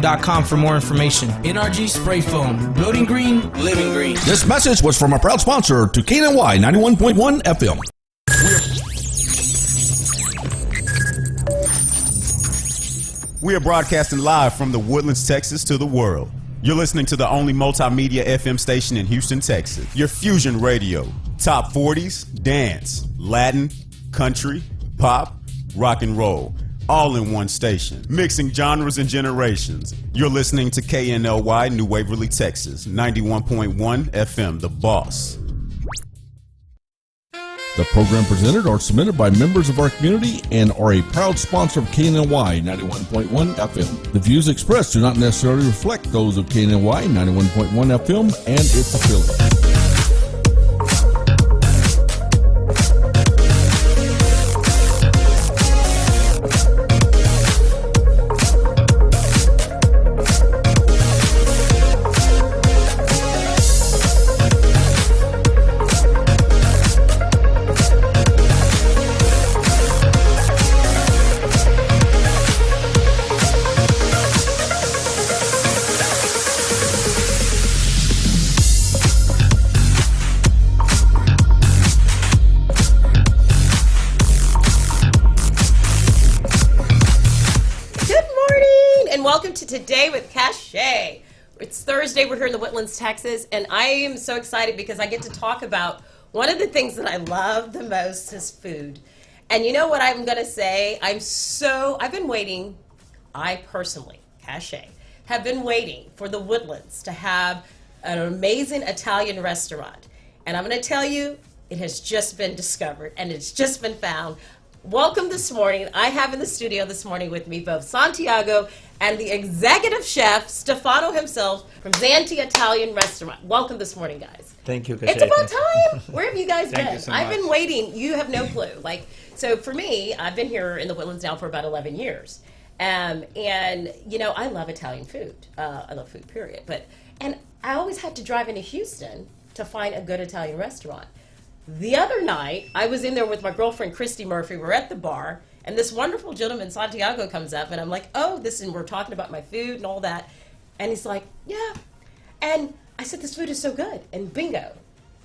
KNLY.com for more information. NRG Spray Foam. Building green, living green. This message was from a proud sponsor to KNLY 91.1 FM. We are broadcasting live from the Woodlands, Texas to the world. You're listening to the only multimedia FM station in Houston, Texas. Your Fusion Radio. Top 40s, dance, Latin, country, pop, rock and roll. All in one station. Mixing genres and generations. You're listening to KNLY New Waverly, Texas. 91.1 FM, The Boss. The program presented or submitted by members of our community and are a proud sponsor of KNLY 91.1 FM. The views expressed do not necessarily reflect those of KNLY 91.1 FM and its affiliates. Today with Cachet. It's Thursday. We're here in the Woodlands, Texas, and I am so excited because I get to talk about one of the things that I love the most is food. And you know what I'm going to say? I've been waiting, I personally, Cachet, have been waiting for the Woodlands to have an amazing Italian restaurant. And I'm going to tell you, it has just been discovered and it's just been found. Welcome this morning. I have in the studio this morning with me both Santiago and the executive chef, Stefano himself, from Zanti Italian Restaurant. Welcome this morning, guys. Thank you, Cachet. It's about time. Where have you guys been? You so I've much. been waiting. You have no clue. So for me, I've been here in the Woodlands now for about 11 years. And, you know, I love Italian food. I love food, period. And I always had to drive into Houston to find a good Italian restaurant. The other night, I was in there with my girlfriend, Christy Murphy. We're at the bar, and this wonderful gentleman, Santiago, comes up, and I'm like, and we're talking about my food and all that. And he's like, yeah. And I said, this food is so good. And bingo,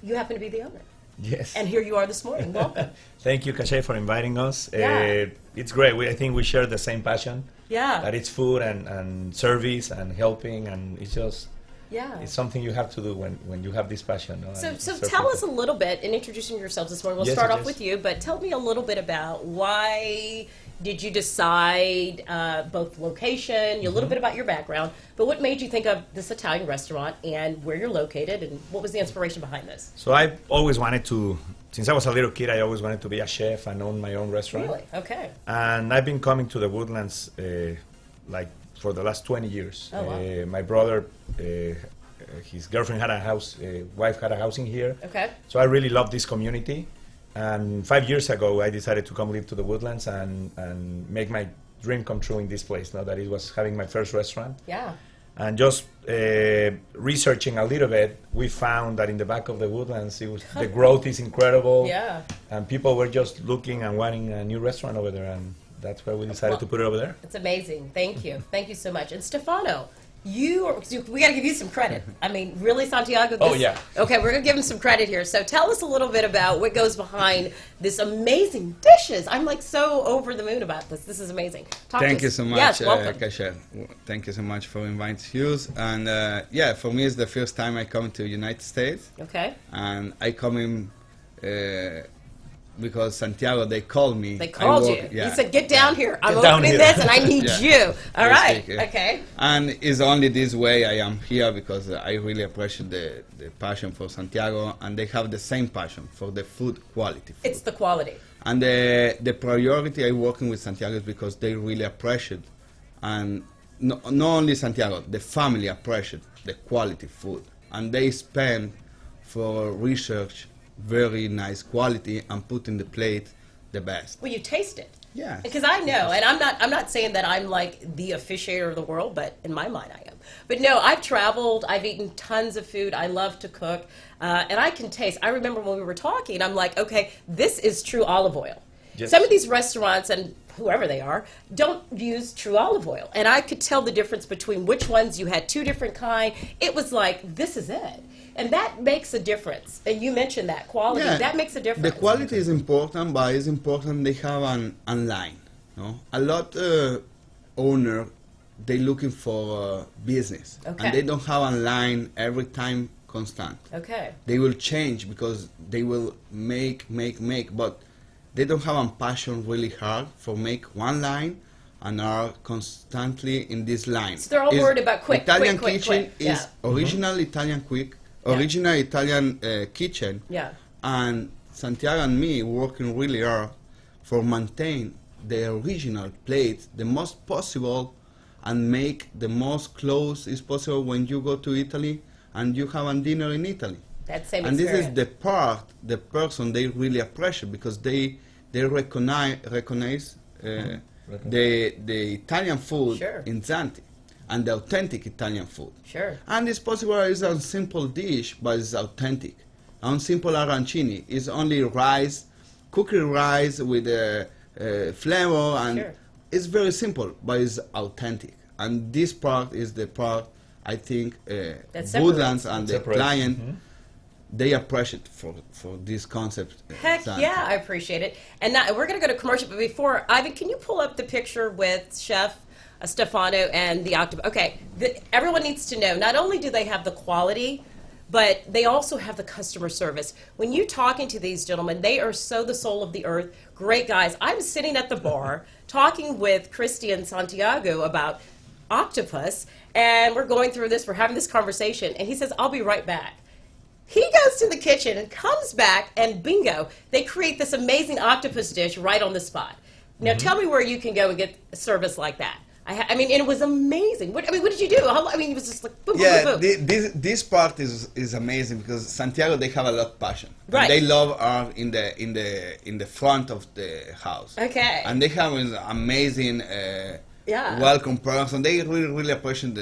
you happen to be the owner. Yes. And here you are this morning. Welcome. Thank you, Cachet, for inviting us. Yeah. It's great. I think we share the same passion. Yeah. That it's food and service and helping, and it's just... Yeah. It's something you have to do when you have this passion. So tell us a little bit, in introducing yourselves this morning, we'll start off with you, but tell me a little bit about why did you decide, both location, a little bit about your background, but what made you think of this Italian restaurant and where you're located, and what was the inspiration behind this? So I always wanted to, since I was a little kid, I always wanted to be a chef and own my own restaurant. Really? Okay. And I've been coming to the Woodlands for the last 20 years. Oh, wow. My brother, his girlfriend had a house, wife had a house in here. Okay. So I really love this community. And 5 years ago, I decided to come live to the Woodlands and make my dream come true in this place. Now that it was having my first restaurant. Yeah. And just researching a little bit, we found that in the back of the Woodlands, the growth is incredible. Yeah. And people were just looking and wanting a new restaurant over there. And that's why we decided to put it over there. It's amazing. Thank you. Thank you so much. And Stefano, we got to give you some credit. I mean, really, Santiago? Oh, yeah. Okay, we're going to give him some credit here. So tell us a little bit about what goes behind this amazing dishes. I'm so over the moon about this. This is amazing. Thank you so much, yes, welcome. Kasha. Thank you so much for inviting us. And for me, it's the first time I come to United States. Okay. And I come in because Santiago, they called me. They called you. Yeah. He said, get down here. I'm Get down opening here. this and I need you. All right. Okay. Okay. And it's only this way I am here because I really appreciate the passion for Santiago, and they have the same passion for the food quality. It's the quality. And the priority I working with Santiago is because they really appreciate, and not only Santiago, the family appreciate the quality food, and they spend for research very nice quality and put in the plate the best. Well, you taste it. Yeah. Because I know, and I'm not saying that I'm like the officiator of the world, but in my mind I am. But no, I've traveled, I've eaten tons of food, I love to cook, and I can taste. I remember when we were talking, I'm like, okay, this is true olive oil. Yes. Some of these restaurants and whoever they are don't use true olive oil, and I could tell the difference between which ones. You had two different kind. It was like, this is it. And that makes a difference. And you mentioned that quality. Yeah, That makes a difference. The quality is important, but it's important they have an online. No? A lot owner, they looking for business. Okay. And they don't have online every time constant. Okay. They will change because they will make, but they don't have a passion really hard for make one line and are constantly in this line. So they're all worried about quick, Italian quick, kitchen quick. is Yeah. original Italian quick, Yeah. original Italian kitchen. Yeah. And Santiago and me working really hard for maintain the original plate the most possible and make the most close is possible when you go to Italy and you have a dinner in Italy. That same And this is experience. the part, the person they really appreciate because they recognize the Italian food Sure. in Zante and the authentic Italian food. Sure. And it's possible it's a simple dish, but it's authentic. And simple arancini is only rice, cooked rice with flavor, and Sure. it's very simple, but it's authentic. And this part is the part I think That separates. Woodlands and the Separates. client they appreciate for this concept. Heck Zante. yeah, I appreciate it. And now we're going to go to commercial, but before, Ivan, can you pull up the picture with Chef Stefano and the octopus? Okay, everyone needs to know, not only do they have the quality, but they also have the customer service. When you're talking to these gentlemen, they are so the soul of the earth, great guys. I'm sitting at the bar talking with Christy and Santiago about octopus, and we're going through this, we're having this conversation, and he says, I'll be right back. He goes to the kitchen and comes back, and bingo, they create this amazing octopus dish right on the spot. Now, tell me where you can go and get a service like that. I mean, and it was amazing. What did you do? I mean, it was just like boom, Yeah, boom, boom, boom. this part is amazing because Santiago they have a lot of passion. And Right. they love art in the front of the house. Okay. And they have an amazing Yeah. welcome person. They really appreciate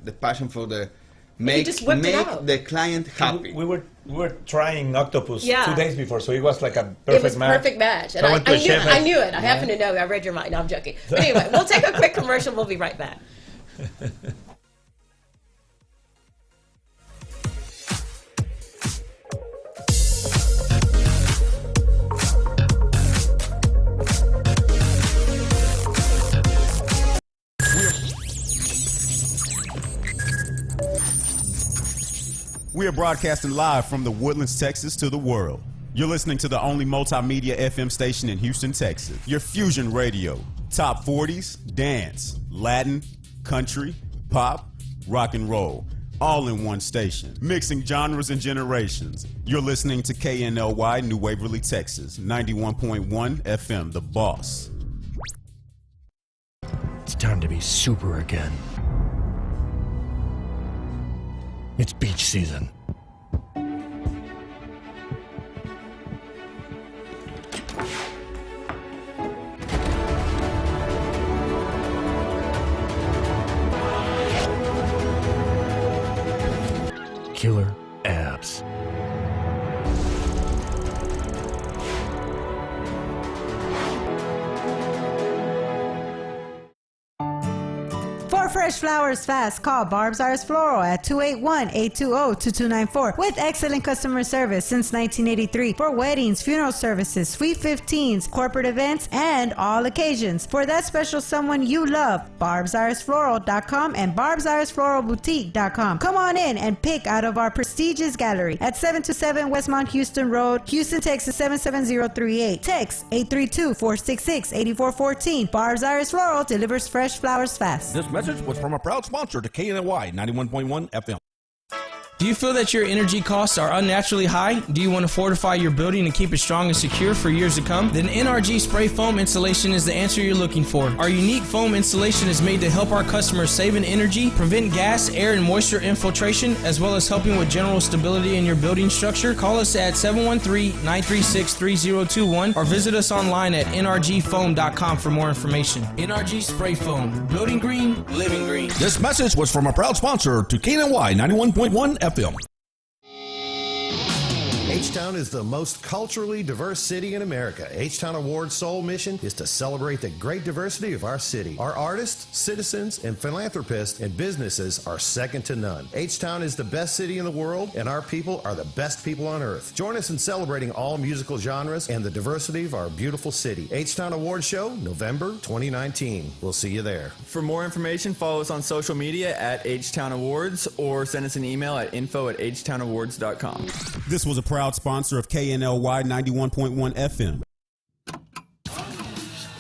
the passion for the just whipped it out. the client happy. We were trying octopus Yeah. 2 days before, so it was like a It perfect was match. perfect match. And So I went to a chef I and- knew it. I happen to know. I read your mind. No, I'm joking. But anyway, we'll take a quick commercial. We'll be right back. We are broadcasting live from the Woodlands, Texas to the world. You're listening to the only multimedia FM station in Houston, Texas. Your fusion radio. Top 40s, dance, Latin, country, pop, rock and roll. All in one station. Mixing genres and generations. You're listening to KNLY New Waverly, Texas. 91.1 FM, The Boss. It's time to be super again. It's beach season. Killer abs. For fresh flowers fast, call Barb's Iris Floral at 281-820-2294 with excellent customer service since 1983 for weddings, funeral services, sweet 15s, corporate events, and all occasions. For that special someone you love, barbsirisfloral.com and barbsirisfloralboutique.com. Come on in and pick out of our prestigious gallery at 727 Westmont Houston Road, Houston, Texas 77038. Text 832-466-8414. Barb's Iris Floral delivers fresh flowers fast. This message was from a proud sponsor to KNLY 91.1 FM. Do you feel that your energy costs are unnaturally high? Do you want to fortify your building and keep it strong and secure for years to come? Then NRG Spray Foam Installation is the answer you're looking for. Our unique foam installation is made to help our customers save in energy, prevent gas, air, and moisture infiltration, as well as helping with general stability in your building structure. Call us at 713-936-3021 or visit us online at nrgfoam.com for more information. NRG Spray Foam. Building green, living green. This message was from a proud sponsor to KNLY 91.1 FM. H-Town is the most culturally diverse city in America. H-Town Award's sole mission is to celebrate the great diversity of our city. Our artists, citizens, and philanthropists and businesses are second to none. H-Town is the best city in the world, and our people are the best people on earth. Join us in celebrating all musical genres and the diversity of our beautiful city. H-Town Award Show, November 2019. We'll see you there. For more information, follow us on social media at H-Town Awards or send us an email at info@htownawards.com. This was a proud sponsor of KNLY 91.1 FM.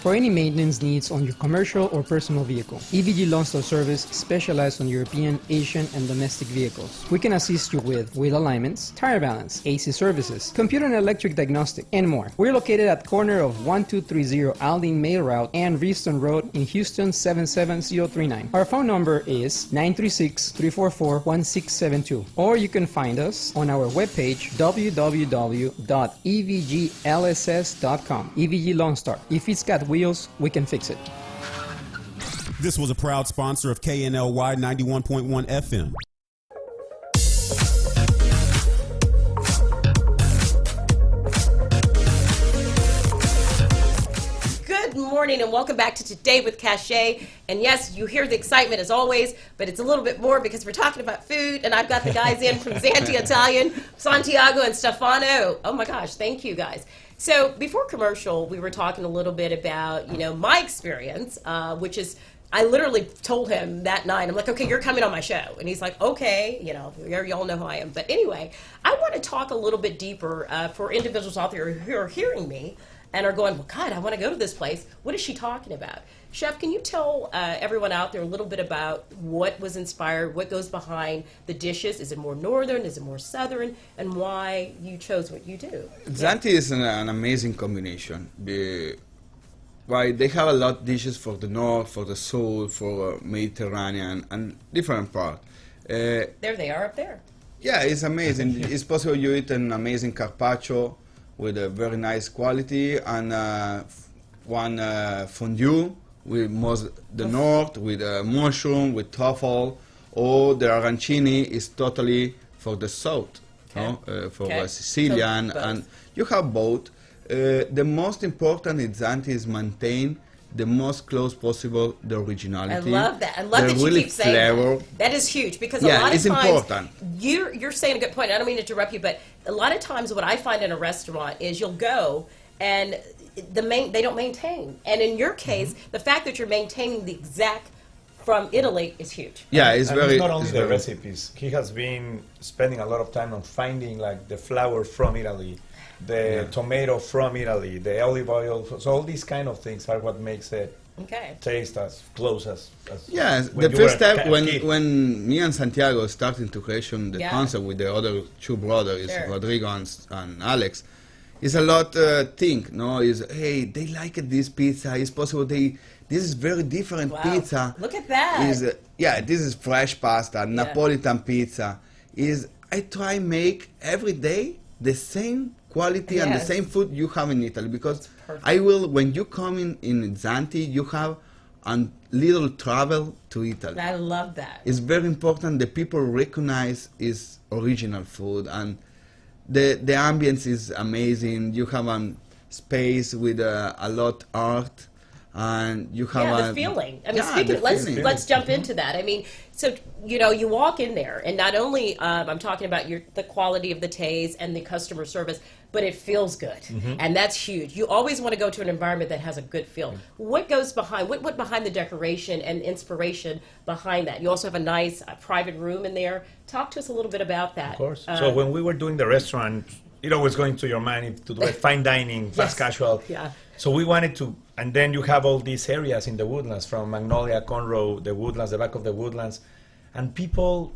For any maintenance needs on your commercial or personal vehicle, EVG Lawn Store Service specializes on European, Asian, and domestic vehicles. We can assist you with wheel alignments, tire balance, AC services, computer and electric diagnostic, and more. We're located at corner of 1230 Aldine Mail Route and Reeston Road in Houston 77039. Our phone number is 936-344-1672, or you can find us on our webpage www.evglss.com. EVG Lawn Star. If it's got wheels, we can fix it. This was a proud sponsor of KNLY 91.1 FM. Good morning and welcome back to Today with Cachet. And yes, you hear the excitement as always, but it's a little bit more because we're talking about food, and I've got the guys in from Zanti Italian, Santiago and Stefano. Oh my gosh, thank you guys. So before commercial, we were talking a little bit about, my experience, which is, I literally told him that night, I'm like, okay, you're coming on my show. And he's like, okay, y'all know who I am. But anyway, I want to talk a little bit deeper for individuals out there who are hearing me and are going, well, God, I want to go to this place. What is she talking about? Chef, can you tell everyone out there a little bit about what was inspired, what goes behind the dishes? Is it more northern? Is it more southern? And why you chose what you do? Zanti is an amazing combination. They have a lot of dishes for the north, for the south, for Mediterranean, and different part. There they are up there. Yeah, it's amazing. It's possible you eat an amazing carpaccio with a very nice quality, and one fondue with the north, with mushroom, with truffle, or the arancini is totally for the south, for Sicilian, and you have both. The most important in Zanti is maintain the most close possible the originality. I love that. I love that you keep saying that. That is huge because a lot of times important. You're saying a good point. I don't mean to interrupt you, but a lot of times what I find in a restaurant is you'll go and they don't maintain. And in your case, the fact that you're maintaining the exact from Italy is huge. Yeah, it's it's not only the recipes. He has been spending a lot of time on finding like the flour from Italy, the tomato from Italy, the olive oil. So all these kind of things are what makes it taste as close as the first step when me and Santiago started to creation the concept with the other two brothers, Rodrigo and Alex, is a lot think, is hey, they like this pizza, it's possible this is very different pizza. Look at that. This is fresh pasta, Napolitan pizza. I try make every day the same quality and the same food you have in Italy, because when you come in Zanti, you have a little travel to Italy. I love that. It's very important that people recognize its original food, and the ambience is amazing. You have a space with a lot art, and you have the feeling. I mean, let's jump into that. I mean, so you walk in there, and not only I'm talking about the quality of the taste and the customer service, but it feels good, and that's huge. You always want to go to an environment that has a good feel. What goes behind? What behind the decoration and inspiration behind that? You also have a nice private room in there. Talk to us a little bit about that. Of course. So when we were doing the restaurant, it always going to your mind to do fine dining, fast casual. Yeah. So we wanted to, and then you have all these areas in the Woodlands, from Magnolia, Conroe, the Woodlands, the back of the Woodlands, and people,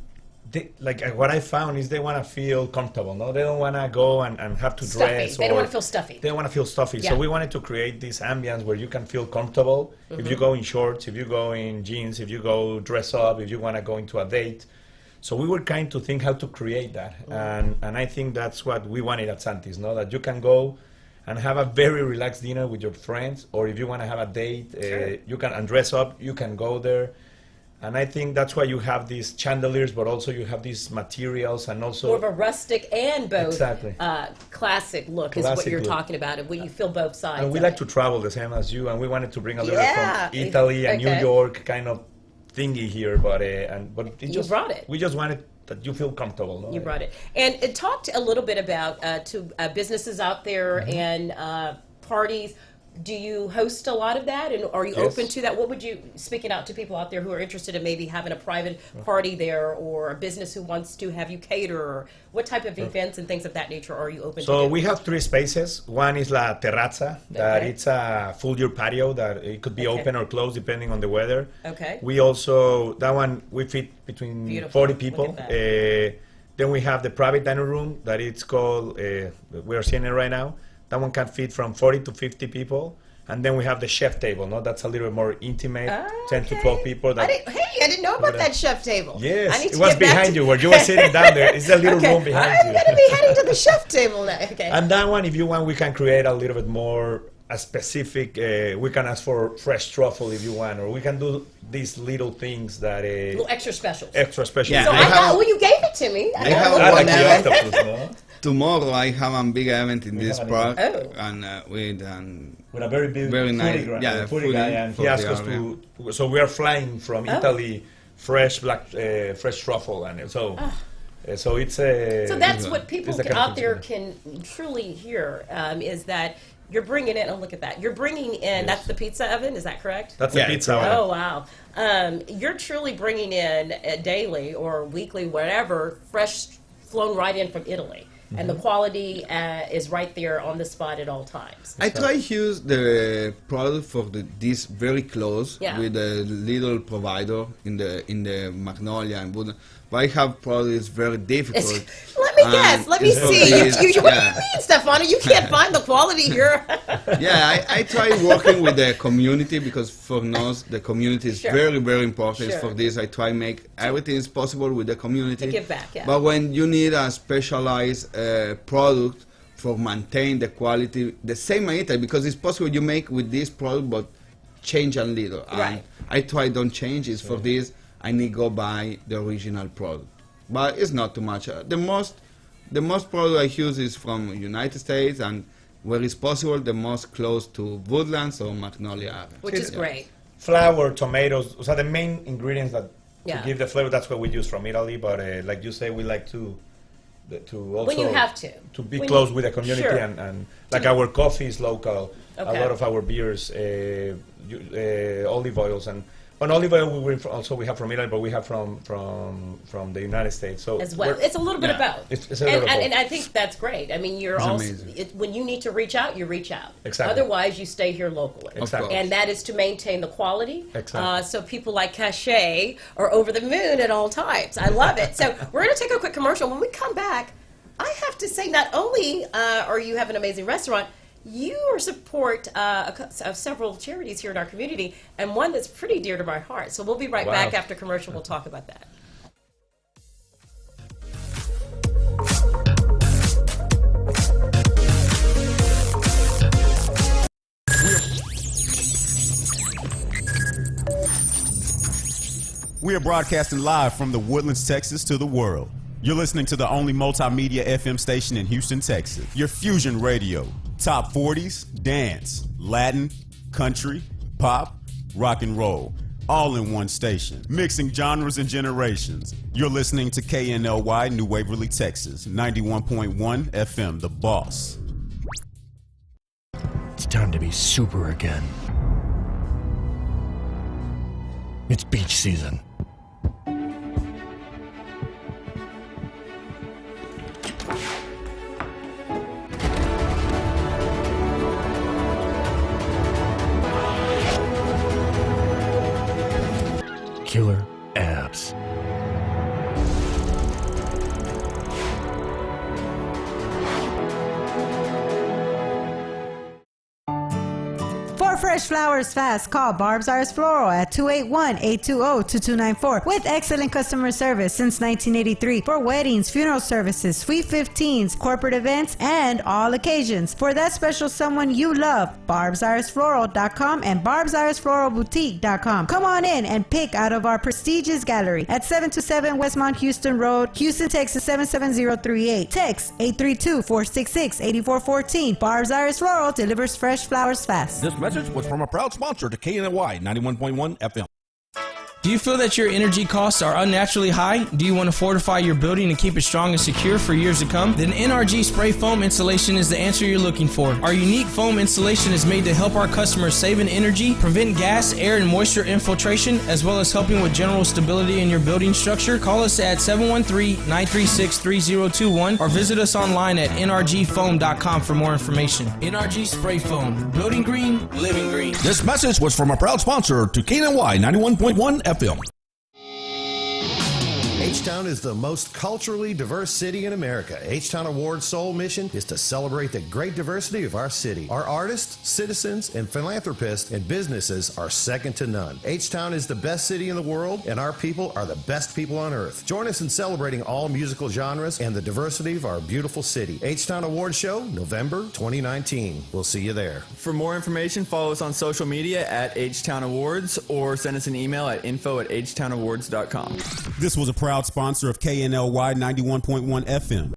what I found is they want to feel comfortable. No, they don't want to go and have to dress. They don't want to feel stuffy. They want to feel stuffy. Yeah. So we wanted to create this ambience where you can feel comfortable. If you go in shorts, if you go in jeans, if you go dress up, if you want to go into a date. So we were trying to think how to create that, and I think that's what we wanted at Santi's, that you can go and have a very relaxed dinner with your friends, or if you want to have a date, you can dress up, you can go there. And I think that's why you have these chandeliers, but also you have these materials and also More of a rustic and both Exactly. Classic look is what Classic you're look. talking about, and you feel both sides. And we of like it. to travel the same as you, and we wanted to bring a little Yeah. from Italy and New Okay. York kind of thingy here, but You brought it. We just wanted that you feel comfortable. No? You brought it. And it talked a little bit about to businesses out there and parties. Do you host a lot of that, and are you Yes. open to that? What would you, speaking out to people out there who are interested in maybe having a private party there, or a business who wants to have you cater, or what type of events and things of that nature are you open to? So do? we have 3 spaces. One is La Terrazza, that Okay. it's a full year patio that it could be Okay. open or closed depending on the weather. Okay. We also, that one, we fit between Beautiful. 40 Look people. at that. Then we have the private dining room that it's called, we are seeing it right now. That one can fit from 40 to 50 people. And then we have the chef table, no? That's a little bit more intimate, 10 to 12 people. That, I didn't know about that chef table. I yes, need it to was get back behind to- you where you were sitting down there. It's a little Okay. room behind I'm you. going to be heading to the chef table now. Okay. And that one, if you want, we can create a little bit more a specific. We can ask for fresh truffle if you want, or we can do these little things that Little extra specials. extra special. Yeah, So I I have- got, well, you gave it to me. I have I like one the event. octopus, no? Tomorrow I have a big event in this have an park, event. and with With a very big Very foodie nice, guy, yeah, foodie guy, and he foodie asked us area. to. So we are flying from Italy, fresh fresh truffle, and so. So it's a. So that's what people It's the kind of out there thing can truly hear is that you're bringing in. Oh, look at that! You're bringing in. That's the pizza oven. Is that correct? That's Yeah, a pizza. it's Oh wow! You're truly bringing in daily or weekly, whatever, fresh, flown right in from Italy, and the quality is right there on the spot at all times. I try to use the product for this very close Yeah. with a little provider in the Magnolia and Buddha. But I have products very difficult. Let me guess. Let me it's for see. this, What do yeah. you mean, Stefano? You can't find the quality here. Yeah, I try working with the community because for us the community is Sure. very, very important. Sure. For this, I try make everything is possible with the community. To give back, yeah. But when you need a specialized product for maintain the quality, the same in Italy, because it's possible you make with this product but change a little. Right. And I try don't change. It's for this. I need go buy the original product, but it's not too much. The most product I use is from United States, and where it's possible, the most close to Woodlands or Magnolia area. Which is great. Flour, tomatoes. So the main ingredients that Yeah. to give the flavor. That's what we use from Italy. But like you say, we like to also When you have to. be When close you- with the community Sure. and like our coffee is local. Okay. A lot of our beers, olive oils and olive oil we have from Italy, but we have from the United States. So As well, we're- it's a little bit yeah. of both. It's a little bit of and both. I think that's great. I mean, you're It's also amazing. when you need to reach out, you reach out. Exactly. Otherwise, you stay here locally. Exactly. And that is to maintain the quality. Exactly. So people like Cachet are over the moon at all times. I love it. So we're going to take a quick commercial. When we come back, I have to say, not only are you have an amazing restaurant, you are support of several charities here in our community, and one that's pretty dear to my heart. So we'll be right Wow. back after commercial. We'll talk about that. We are broadcasting live from the Woodlands, Texas to the world. You're listening to the only multimedia FM station in Houston, Texas. Your Fusion Radio. Top 40s, dance, Latin, country, pop, rock and roll. All in one station. Mixing genres and generations. You're listening to KNLY, New Waverly, Texas. 91.1 FM, The Boss. It's time to be super again. It's beach season. Killer abs. For fresh flowers fast, call Barb's Iris Floral at 281-820-2294 with excellent customer service since 1983 for weddings, funeral services, sweet 15s, corporate events, and all occasions. For that special someone you love, barbsirisfloral.com and barbsirisfloralboutique.com. Come on in and pick out of our prestigious gallery at 727 Westmont Houston Road, Houston, Texas 77038. Text 832-466-8414. Barb's Iris Floral delivers fresh flowers fast. This message was from a proud sponsor to KNLY 91.1 FM. Do you feel that your energy costs are unnaturally high? Do you want to fortify your building and keep it strong and secure for years to come? Then NRG Spray Foam Insulation is the answer you're looking for. Our unique foam insulation is made to help our customers save in energy, prevent gas, air, and moisture infiltration, as well as helping with general stability in your building structure. Call us at 713-936-3021 or visit us online at nrgfoam.com for more information. NRG Spray Foam. Building green, living green. This message was from a proud sponsor to KNLY 91.1 FM. H-Town is the most culturally diverse city in America. H-Town Award's sole mission is to celebrate the great diversity of our city. Our artists, citizens, and philanthropists and businesses are second to none. H-Town is the best city in the world, and our people are the best people on earth. Join us in celebrating all musical genres and the diversity of our beautiful city. H-Town Award Show, November 2019. We'll see you there. For more information, follow us on social media at H-Town Awards or send us an email at info@htownawards.com. This was a proud sponsor of KNLY 91.1 FM.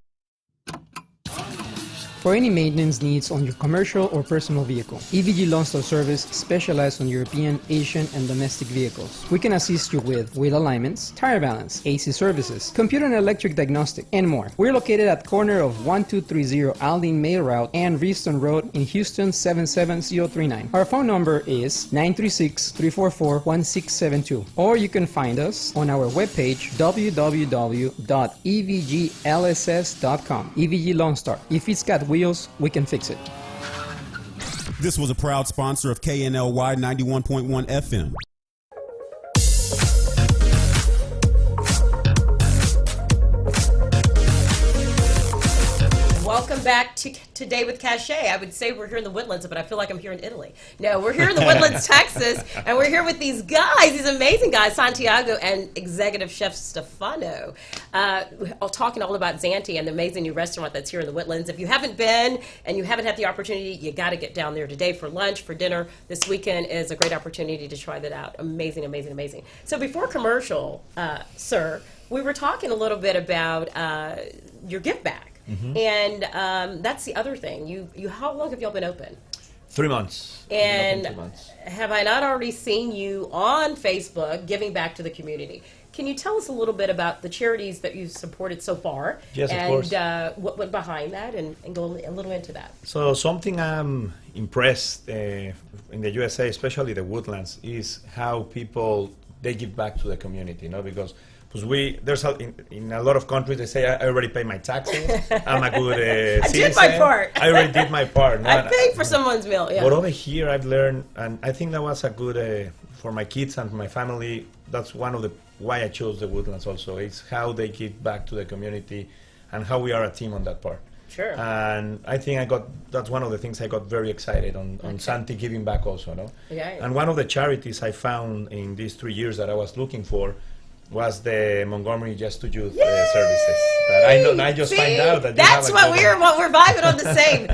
For any maintenance needs on your commercial or personal vehicle, EVG Loan Store Service specializes on European, Asian, and domestic vehicles. We can assist you with wheel alignments, tire balance, AC services, computer and electric diagnostic, and more. We're located at corner of 1230 Aldine Mail Route and Reeston Road in Houston 77039. Our phone number is 936-344-1672, or you can find us on our webpage www.evglss.com. EVG Loan Star. If it's got wheels, we can fix it. This was a proud sponsor of KNLY 91.1 FM. Welcome back to Today with Cachet. I would say we're here in the Woodlands, but I feel like I'm here in Italy. No, we're here in the Woodlands, Texas, and we're here with these guys, these amazing guys, Santiago and Executive Chef Stefano, talking all about Zanti and the amazing new restaurant that's here in the Woodlands. If you haven't been and you haven't had the opportunity, you got to get down there today for lunch, for dinner. This weekend is a great opportunity to try that out. Amazing, amazing, amazing. So before commercial, sir, we were talking a little bit about your give back. Mm-hmm. And that's the other thing. You how long have y'all been open? 3 months. And have I not already seen you on Facebook giving back to the community? Can you tell us a little bit about the charities that you've supported so far? Yes, of course. And what went behind that, and go a little into that. So something I'm impressed in the USA, especially the Woodlands, is how people, they give back to the community, because in a lot of countries they say I already paid my taxes. I'm a good I citizen. did my part. I already did my part. I paid for someone's meal. Yeah. But over here I've learned, and I think that was a good for my kids and my family. That's one of the why I chose the Woodlands. Also, it's how they give back to the community, and how we are a team on that part. Sure. And I think that's one of the things I got very excited on Santi giving back also. No. Yeah. And one of the charities I found in these 3 years that I was looking for was the Montgomery Just to Youth services. That I just find out that that's what we're vibing on the same.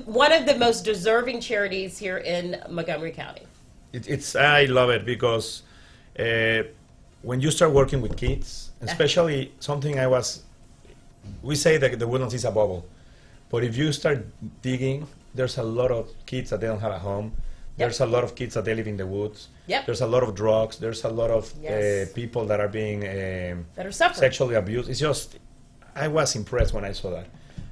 One of the most deserving charities here in Montgomery County. I love it because when you start working with kids, especially something we say that the Woodlands is a bubble, but if you start digging, there's a lot of kids that they don't have a home. There's a lot of kids that they live in the woods. Yep. There's a lot of drugs. There's a lot of people that are being that are suffering. Sexually abused. It's just, I was impressed when I saw that.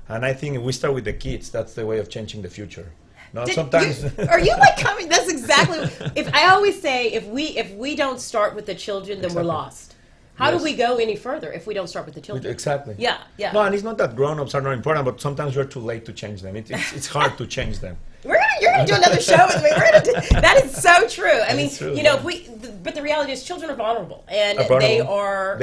And I think if we start with the kids, that's the way of changing the future. No, sometimes. Are you like coming? That's exactly. I always say, if we don't start with the children, then we're lost. How do we go any further if we don't start with the children? Exactly. Yeah. No, and it's not that grown-ups are not important, but sometimes you're too late to change them. It's hard to change them. You're gonna do another show with me. That is so true. I mean, true, but the reality is, children are vulnerable, and they are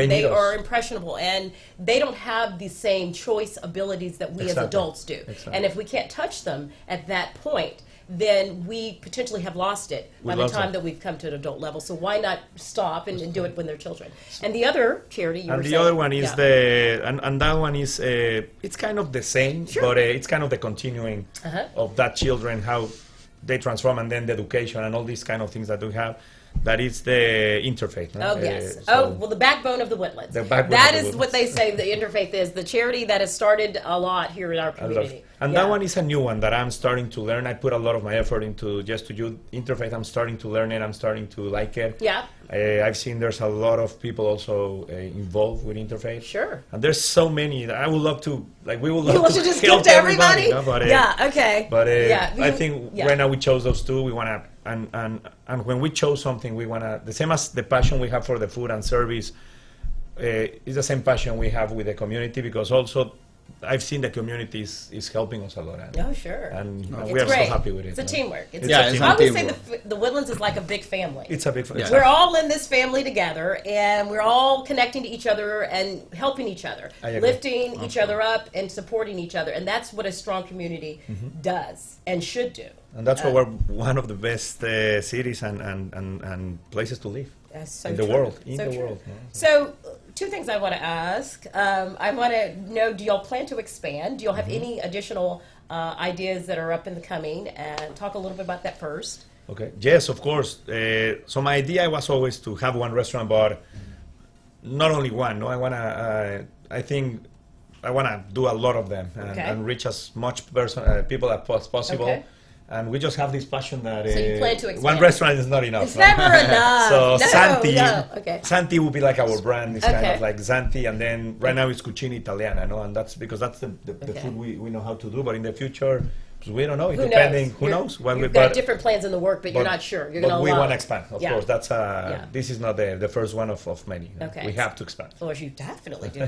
impressionable, and they don't have the same choice abilities that we as adults do. Exactly. And if we can't touch them at that point, then we potentially have lost it by the lost time it. that we've come to an adult level. So why not stop and do it when they're children? And the other charity you were And the saying- other one is yeah. and that one is it's kind of the same, Sure. but it's kind of the continuing Uh-huh. of that children, how they transform, and then the education and all these kind of things that we have. That is the interfaith. No? Oh, yes. So- well, the backbone of the Woodlands. The backbone That of the is what they say the interfaith is, the charity that has started a lot here in our I love- community. And Yeah. that one is a new one that I'm starting to learn. I put a lot of my effort into just to do interfaith. I'm starting to learn it. I'm starting to like it. Yeah. I've seen there's a lot of people also involved with interfaith. Sure. And there's so many that I would love to, like, we would love You want to to just help give to everybody? you know, but, Yeah, okay. But Yeah, I you- think yeah. right now we chose those two. We want to, and when we chose something, we want to, the same as the passion we have for the food and service, is the same passion we have with the community, because also I've seen the community is helping us a lot. Oh, sure. And It's we are great. so happy with it. It's a no? teamwork. It's Yeah, a it's I a always say teamwork. the Woodlands is like a big family. It's a big Yeah. We're all in this family together, and we're all connecting to each other and helping each other, I agree. lifting each other up and supporting each other. And that's what a strong community does and should do. And that's why we're one of the best cities and places to live That's so in the true. world. So true. So, two things I want to ask. I want to know, do y'all plan to expand? Do y'all have any additional ideas that are up in the coming? And talk a little bit about that first. Okay. Yes, of course. So my idea was always to have one restaurant, but not only one. No, I wanna. I think I wanna do a lot of them and reach as much people as possible. Okay. And we just have this passion that So you plan to expand. one restaurant is not enough. It's no? never enough. So No, Santi, no. Okay. Santi will be like our brand. It's kind Okay. of like Santi, and then right now it's Cucina Italiana, no? And that's because that's the Okay. food we know how to do. But in the future, we don't know. It Who depending, knows? who knows? Well, You've but- got different plans in the work, but you're not sure. You're going to but we allow want to it. expand, of Yeah. course. That's Yeah. this is not the first one of many. Okay. We have to expand. Of course, you definitely do.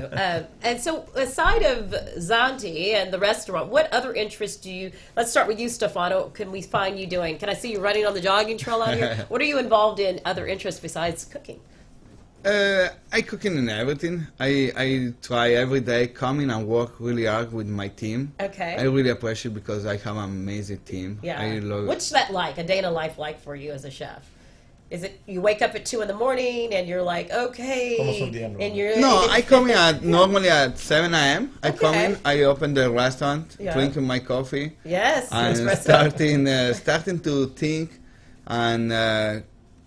And so, aside of Zanti and the restaurant, what other interests do you? Let's start with you, Stefano. Can we find you doing? Can I see you running on the jogging trail out here? What are you involved in? Other interests besides cooking? I cooking in everything. I try every day come in and work really hard with my team. Okay. I really appreciate because I have an amazing team. Yeah. I love What's that like? A day in a life like for you as a chef? Is it you wake up at 2 a.m. and you're like, okay, Almost on the end, and you're No, I come in at normally at 7 a.m. I come Okay. in, I open the restaurant, Yeah. drinking my coffee, yes, and espresso. starting to think and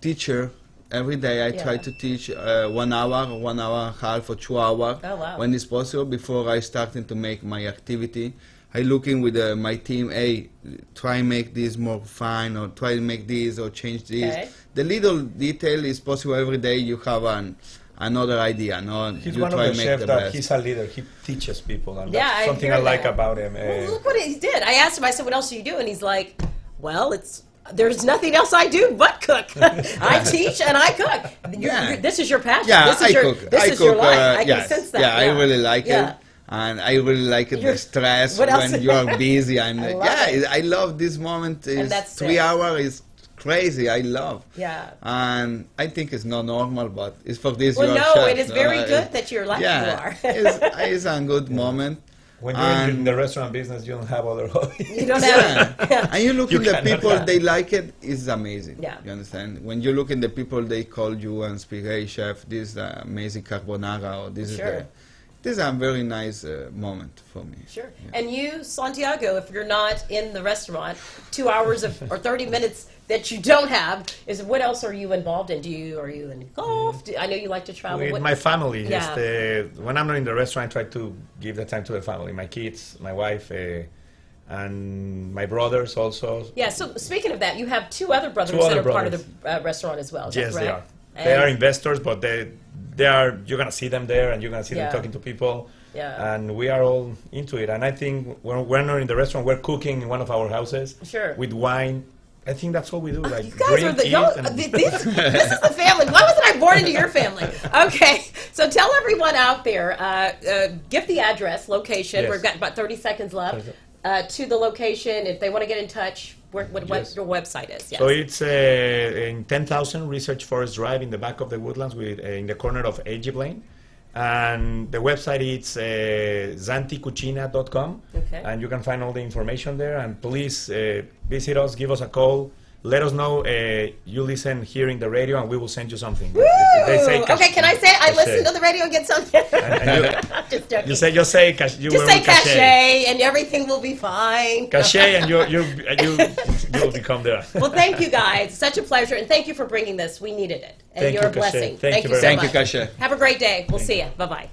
teacher. Every day I try Yeah. to teach 1 hour, 1 hour and a half, or 2 hours Oh, wow. when it's possible before I starting to make my activity. I looking with my team, hey, try make this more fun, or try to make this, or change this. Okay. The little detail is possible every day. You have another idea. No, He's you one of try the to make chefs the that best. he's a leader. He teaches people, and Yeah, I that's something hear I like that. about him. Well, look what he did. I asked him. I said, "What else do you do?" And he's like, "Well, there's nothing else I do but cook. I teach and I cook. Yeah. This is your passion. Yeah, this is I your, cook. This I is cook. your life. I yes. can sense that. Yeah, I really like Yeah. it, and I really like it. You're- The stress What else? when you are busy, and I love yeah, it. I love this moment. Is that's 3 it. hours is crazy. I love. Yeah. And I think it's not normal, but it's for this. Well, you are no, chef, it is no? very good that you're like yeah, you are. it's a good moment. When you're in the restaurant business, you don't have other hobbies. You don't have. Yeah. And you look You in the cannot people, have. they like it, it's amazing. Yeah. You understand? When you look in the people, they call you and speak, hey, chef, this is amazing carbonara, or this Sure. is this is a very nice moment for me. Sure. And you, Santiago, if you're not in the restaurant, 2 hours or 30 minutes that you don't have, is what else are you involved in? Are you in golf? I know you like to travel. With What- my family, Yeah. when I'm not in the restaurant, I try to give the time to the family, my kids, my wife, and my brothers also. Yeah, so speaking of that, you have two other brothers Two that other are part of brothers. the restaurant as well. Is that Yes, they correct? are. They are And- investors, but they are. You're gonna see them there, and you're gonna see Yeah. them talking to people. Yeah. And we are all into it. And I think when we're not in the restaurant, we're cooking in one of our houses. Sure. With wine. I think that's what we do. Like You guys drink, are the eat, y'all, and- this is the family. Why wasn't I born into your family? Okay, so tell everyone out there, give the address, location. Yes. We've got about 30 seconds left to the location. If they want to get in touch, what Yes. your website is. Yes. So it's in 10,000 Research Forest Drive in the back of the Woodlands, with in the corner of Egypt Lane. And the website is zanticucina.com. Okay. And you can find all the information there. And please visit us, give us a call. Let us know you listen here in the radio, and we will send you something. If they say Okay, can I say I cachet. listen to the radio and get something? And Just joking. you say cachet. You Just will say cachet. cachet, and everything will be fine. Cachet, and you will become there. Well, thank you guys. Such a pleasure, and thank you for bringing this. We needed it, and Thank you're you, a blessing. Cachet. Thank you very so Thank you, much. Kasia. Have a great day. We'll see you. Bye bye.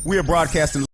We are broadcasting